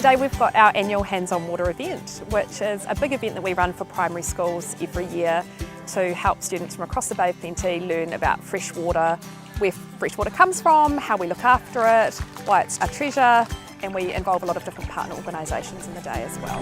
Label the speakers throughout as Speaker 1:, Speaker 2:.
Speaker 1: Today we've got our annual Hands-on Water event, which is a big event that we run for primary schools every year to help students from across the Bay of Plenty learn about fresh water, where fresh water comes from, how we look after it, why it's a treasure, and we involve a lot of different partner organisations in the day as well.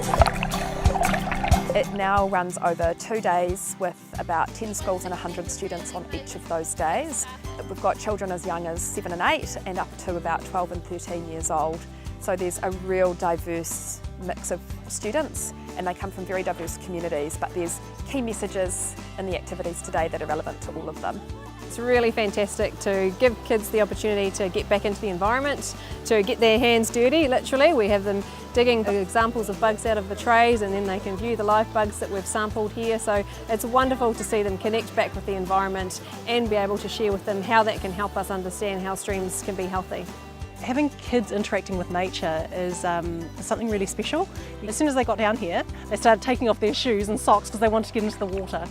Speaker 1: It now runs over 2 days with about 10 schools and 100 students on each of those days. We've got children as young as 7 and 8 and up to about 12 and 13 years old. So there's a real diverse mix of students and they come from very diverse communities, but there's key messages in the activities today that are relevant to all of them.
Speaker 2: It's really fantastic to give kids the opportunity to get back into the environment, to get their hands dirty, literally. We have them digging examples of bugs out of the trays and then they can view the live bugs that we've sampled here. So it's wonderful to see them connect back with the environment and be able to share with them how that can help us understand how streams can be healthy.
Speaker 3: Having kids interacting with nature is something really special. As soon as they got down here, they started taking off their shoes and socks because they wanted to get into the water.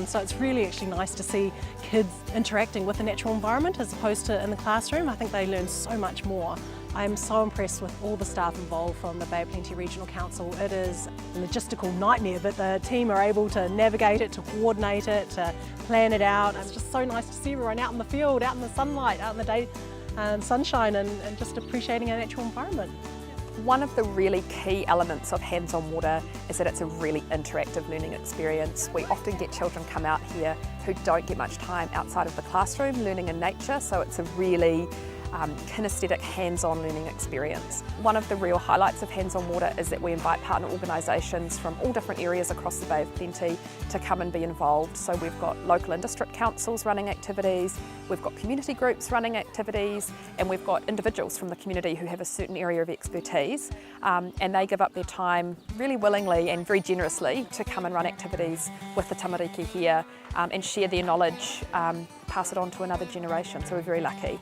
Speaker 3: So it's really actually nice to see kids interacting with the natural environment as opposed to in the classroom. I think they learn so much more. I am so impressed with all the staff involved from the Bay of Plenty Regional Council. It is a logistical nightmare, but the team are able to navigate it, to coordinate it, to plan it out. It's just so nice to see everyone out in the field, out in the sunlight, out in the day. Sunshine and just appreciating our natural environment.
Speaker 1: One of the really key elements of Hands-on Water is that it's a really interactive learning experience. We often get children come out here who don't get much time outside of the classroom learning in nature, so it's a really kinesthetic, hands-on learning experience. One of the real highlights of Hands-on Water is that we invite partner organisations from all different areas across the Bay of Plenty to come and be involved. So we've got local and district councils running activities, we've got community groups running activities, and we've got individuals from the community who have a certain area of expertise, and they give up their time really willingly and very generously to come and run activities with the tamariki here and share their knowledge, pass it on to another generation, so we're very lucky.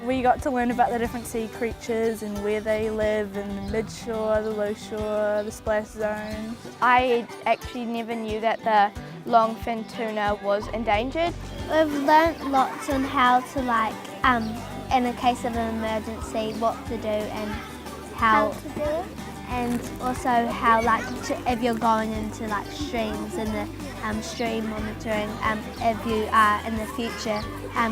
Speaker 4: We got to learn about the different sea creatures and where they live in the mid-shore, the low-shore, the splash zone.
Speaker 5: I actually never knew that the longfin tuna was endangered.
Speaker 6: We've learnt lots on how to in a case of an emergency, what to do and how to do it. And also how if you're going into streams and the stream monitoring, if you are in the future,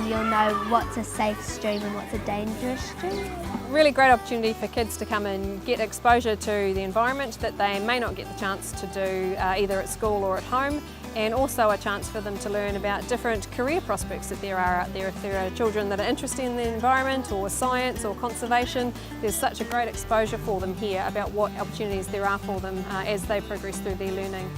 Speaker 6: you'll know what's a safe stream and what's a dangerous stream.
Speaker 2: Really great opportunity for kids to come and get exposure to the environment that they may not get the chance to do either at school or at home, and also a chance for them to learn about different career prospects that there are out there. If there are children that are interested in the environment or science or conservation, there's such a great exposure for them here about what opportunities there are for them as they progress through their learning.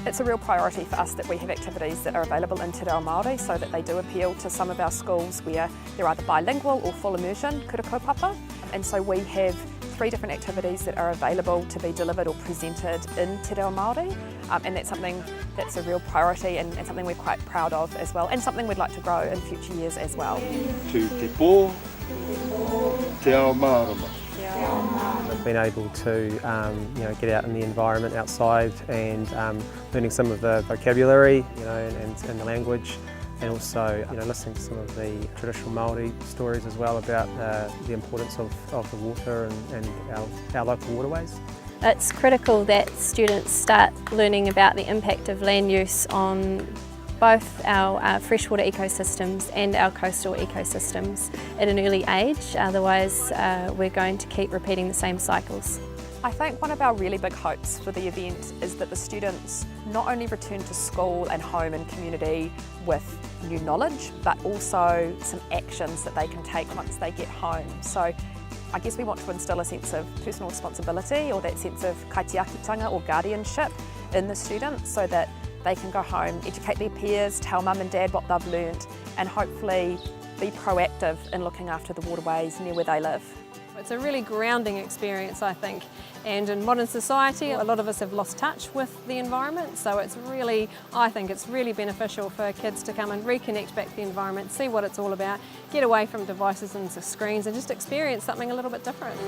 Speaker 1: It's a real priority for us that we have activities that are available in Te Reo Māori so that they do appeal to some of our schools where they're either bilingual or full immersion, kura kaupapa. And so we have 3 different activities that are available to be delivered or presented in Te Reo Māori, and that's something that's a real priority and something we're quite proud of as well, and something we'd like to grow in future years as well.
Speaker 7: To te pō, te ao mārama.
Speaker 8: I've been able to get out in the environment outside and learning some of the vocabulary and the language, and also listening to some of the traditional Māori stories as well about the importance of the water and our local waterways.
Speaker 9: It's critical that students start learning about the impact of land use on both our freshwater ecosystems and our coastal ecosystems at an early age, otherwise we're going to keep repeating the same cycles.
Speaker 1: I think one of our really big hopes for the event is that the students not only return to school and home and community with new knowledge, but also some actions that they can take once they get home. So I guess we want to instill a sense of personal responsibility, or that sense of kaitiakitanga or guardianship in the students, so that they can go home, educate their peers, tell mum and dad what they've learnt, and hopefully be proactive in looking after the waterways near where they live.
Speaker 2: It's a really grounding experience, I think, and in modern society a lot of us have lost touch with the environment, so I think it's really beneficial for kids to come and reconnect back to the environment, see what it's all about, get away from devices and screens and just experience something a little bit different.